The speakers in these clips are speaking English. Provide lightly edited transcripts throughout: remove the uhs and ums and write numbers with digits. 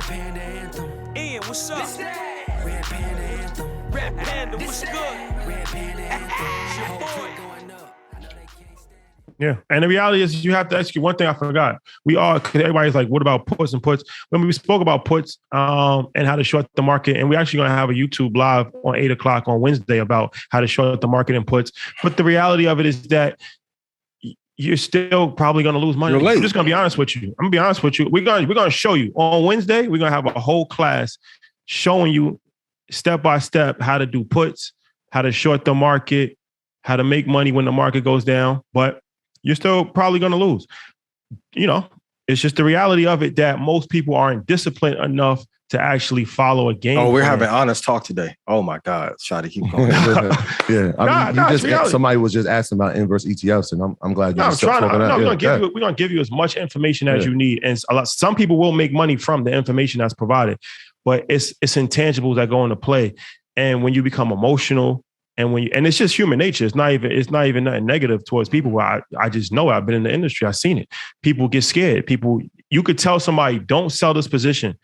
Panda Anthem. Ian, what's up? Red Panda Anthem. Red Panda, what's good? Red Panda Anthem. Your boy. Going up. I know they can't stand it. Yeah. And the reality is you have to ask you one thing I forgot. Cause everybody's like, what about puts and puts? When we spoke about puts and how to short the market, and we're actually going to have a YouTube live on 8:00 on Wednesday about how to short the market and puts. But the reality of it is that you're still probably going to lose money. I'm just going to be honest with you. I'm going to be honest with you. We're going to show you on Wednesday. We're going to have a whole class showing you step by step how to do puts, how to short the market, how to make money when the market goes down. But you're still probably going to lose. You know, it's just the reality of it that most people aren't disciplined enough to actually follow a game. Oh, we're having honest talk today. Oh my God, Shotty, keep going. Yeah, I mean, somebody was just asking about inverse ETFs, and I'm glad you. We're gonna give you as much information as you need, and some people will make money from the information that's provided, but it's intangibles that go into play, and when you become emotional. And it's just human nature. It's not even nothing negative towards people. I just know I've been in the industry. I've seen it. People get scared. You could tell somebody, don't sell this position.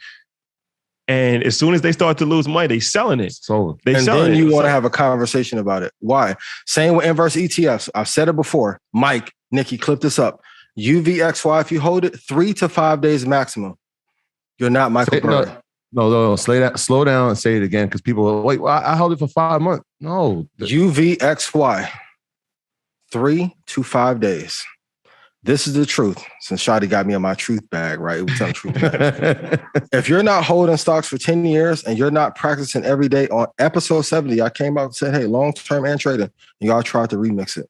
And as soon as they start to lose money, they selling it. So then you want to have a conversation about it. Why? Same with inverse ETFs. I've said it before. Mike, Nikki, clip this up. UVXY, if you hold it 3 to 5 days maximum, you're not Michael Burry. No. Slow down and say it again because people will, wait, well, I held it for 5 months. No. UVXY, 3 to 5 days. This is the truth. Since Shotty got me in my truth bag, right? It was telling the truth. If you're not holding stocks for 10 years and you're not practicing every day, on episode 70, I came out and said, hey, long-term and trading. And y'all tried to remix it.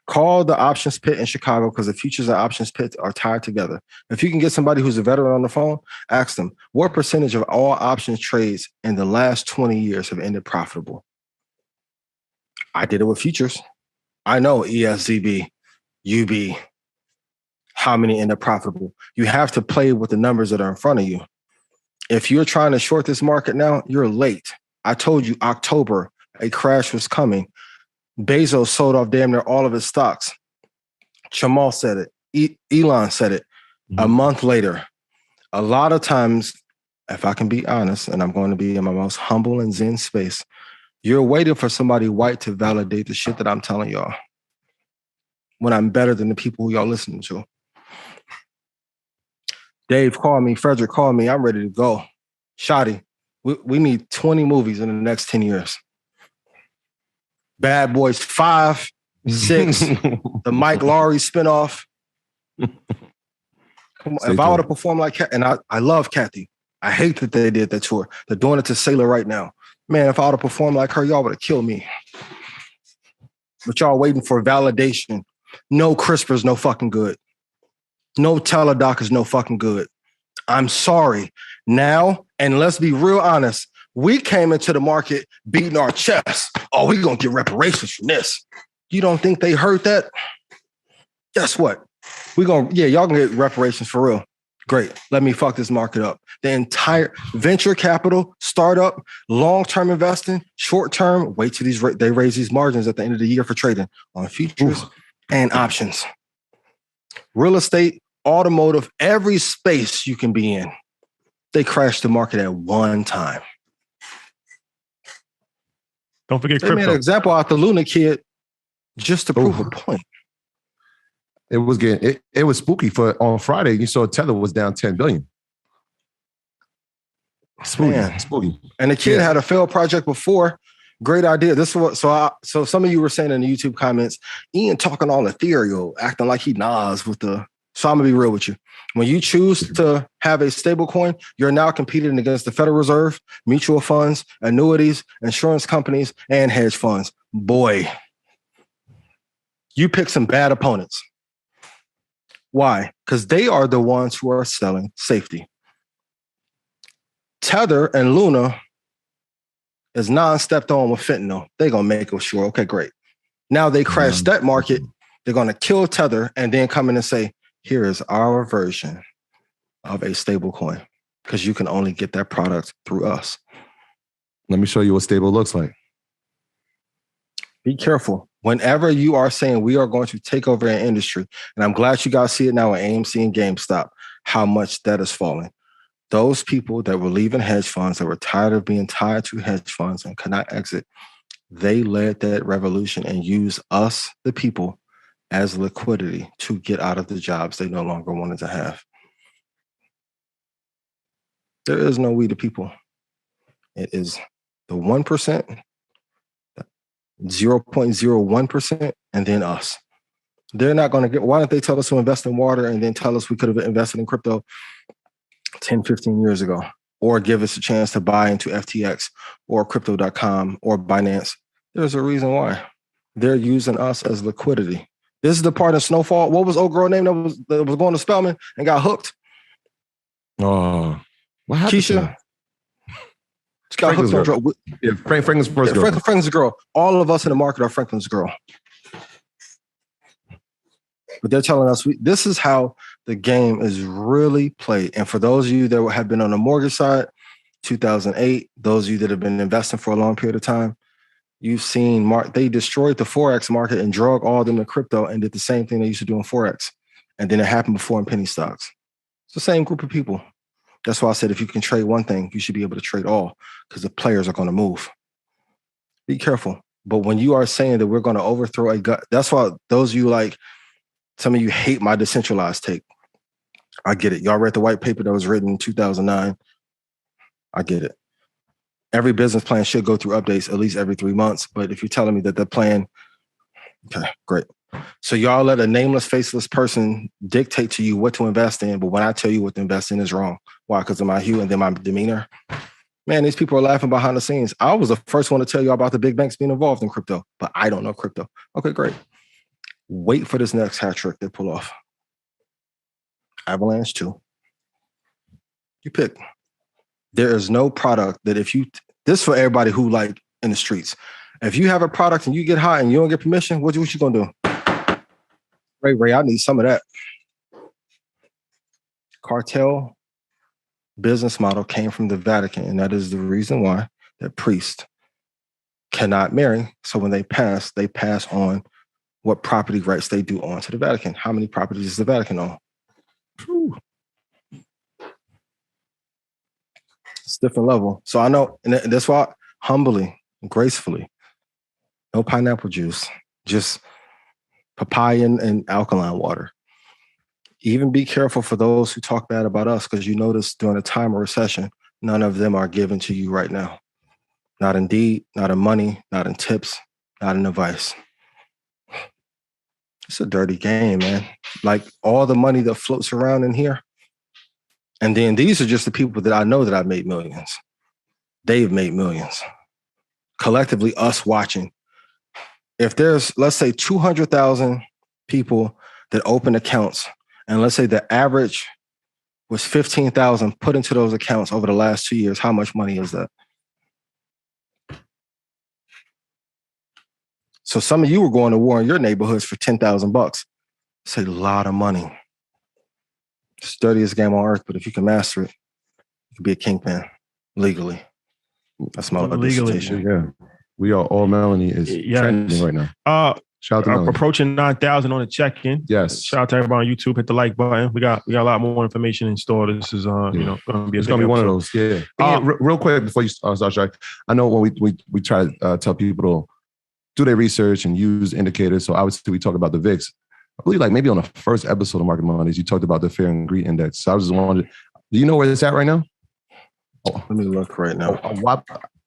Call the options pit in Chicago because the futures and options pits are tied together. If you can get somebody who's a veteran on the phone, ask them, what percentage of all options trades in the last 20 years have ended profitable? I did it with futures. I know ESZB, UB, how many ended profitable. You have to play with the numbers that are in front of you. If you're trying to short this market now, you're late. I told you October, a crash was coming. Bezos sold off damn near all of his stocks. Chamal said it. Elon said it. A month later. A lot of times, if I can be honest, and I'm going to be in my most humble and zen space, you're waiting for somebody white to validate the shit that I'm telling y'all when I'm better than the people who y'all listening to. Dave called me. Frederick called me. I'm ready to go. Shotty, we need 20 movies in the next 10 years. Bad Boys 5, 6, the Mike Lowry spinoff. Come on, if I would have performed like Kathy, and I love Kathy. I hate that they did that tour. They're doing it to Sailor right now. Man, if I would have performed like her, y'all would have killed me. But y'all waiting for validation. No CRISPR's no fucking good. No Teladoc is no fucking good. I'm sorry. Now, and let's be real honest, we came into the market beating our chests. Oh, we're going to get reparations from this. You don't think they heard that? Guess what? Y'all going to get reparations for real. Great. Let me fuck this market up. The entire venture capital, startup, long-term investing, short-term, wait till they raise these margins at the end of the year for trading on futures and options. Real estate, automotive, every space you can be in. They crashed the market at one time. Don't forget they crypto. made an example out the Luna kid just to prove a point. It was spooky on Friday. You saw Tether was down 10 billion. Spooky. And the kid had a failed project before. Great idea. This is what. So some of you were saying in the YouTube comments, Ian talking all ethereal, acting like he Nas with the. So I'm gonna be real with you. When you choose to have a stable coin, you're now competing against the Federal Reserve, mutual funds, annuities, insurance companies, and hedge funds. Boy, you pick some bad opponents. Why? Because they are the ones who are selling safety. Tether and Luna is non-stepped on with fentanyl. They're going to make it sure. Okay, great. Now they crash that market. They're going to kill Tether and then come in and say, here is our version of a stable coin because you can only get that product through us. Let me show you what stable looks like. Be careful. Whenever you are saying we are going to take over an industry, and I'm glad you guys see it now at AMC and GameStop, how much that is falling. Those people that were leaving hedge funds, that were tired of being tied to hedge funds and could not exit, they led that revolution and used us, the people, as liquidity to get out of the jobs they no longer wanted to have. There is no we the people. It is the 1%, 0.01%, and then us. They're not going to get, why don't they tell us to invest in water and then tell us we could have invested in crypto 10, 15 years ago, or give us a chance to buy into FTX or crypto.com or Binance? There's a reason why. They're using us as liquidity. This is the part of Snowfall. What was old girl name that was going to Spelman and got hooked? Oh, what happened? Keisha. She got hooked on drugs. Yeah, Franklin's first girl. Franklin's girl. All of us in the market are Franklin's girl. But they're telling us this is how the game is really played. And for those of you that have been on the mortgage side, 2008, those of you that have been investing for a long period of time, you've seen they destroyed the Forex market and drug all them to crypto and did the same thing they used to do in Forex. And then it happened before in penny stocks. It's the same group of people. That's why I said if you can trade one thing, you should be able to trade all, because the players are going to move. Be careful. But when you are saying that we're going to overthrow a gut, that's why those of you like, some of you hate my decentralized take. I get it. Y'all read the white paper that was written in 2009. I get it. Every business plan should go through updates at least every 3 months. But if you're telling me that the plan, okay, great. So y'all let a nameless, faceless person dictate to you what to invest in. But when I tell you what to invest in is wrong. Why? Because of my hue and then my demeanor. Man, these people are laughing behind the scenes. I was the first one to tell you about the big banks being involved in crypto, but I don't know crypto. Okay, great. Wait for this next hat trick they pull off. Avalanche 2. You pick. There is no product that this for everybody who like in the streets. If you have a product and you get hot and you don't get permission, what you gonna do? Ray, I need some of that. Cartel business model came from the Vatican, and that is the reason why that priests cannot marry. So when they pass on what property rights they do on to the Vatican. How many properties does the Vatican own? Whew. It's a different level. So I know, and that's why humbly, gracefully, no pineapple juice, just papaya and alkaline water. Even be careful for those who talk bad about us, because you notice during a time of recession, none of them are given to you right now. Not in deed, not in money, not in tips, not in advice. It's a dirty game, man. Like all the money that floats around in here. And then these are just the people that I know that I've made millions. They've made millions. Collectively, us watching. If there's, let's say, 200,000 people that open accounts, and let's say the average was 15,000 put into those accounts over the last 2 years, how much money is that? So some of you were going to war in your neighborhoods for $10,000. It's a lot of money. It's the dirtiest game on earth, but if you can master it, you can be a kingpin legally. That's my dissertation. Yeah. We are all Melanie is trending right now. Shout out to Melanie. Approaching 9,000 on the check-in. Yes. Shout out to everybody on YouTube. Hit the like button. We got a lot more information in store. This is going to be it's going to be one of those. Yeah. Real quick before you start, Shark, I know when we try to tell people to do their research and use indicators. So obviously we talk about the VIX. I believe like maybe on the first episode of Market Mondays, you talked about the Fear and Greed Index. So I was just wondering, do you know where it's at right now? Oh, let me look right now.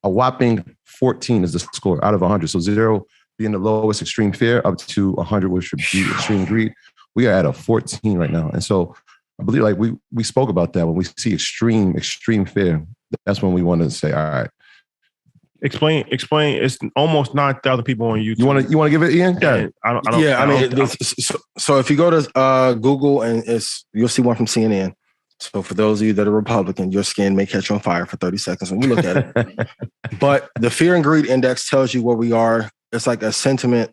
A whopping 14 is the score out of 100. So 0 being the lowest extreme fear up to 100, which should be extreme greed. We are at a 14 right now. And so I believe like we spoke about that when we see extreme fear, that's when we want to say, all right. Explain. It's almost 9,000 people on YouTube. You want to give it, Ian? Yeah. So if you go to Google and you'll see one from CNN. So for those of you that are Republican, your skin may catch on fire for 30 seconds when you look at it. But the Fear and Greed Index tells you where we are. It's like a sentiment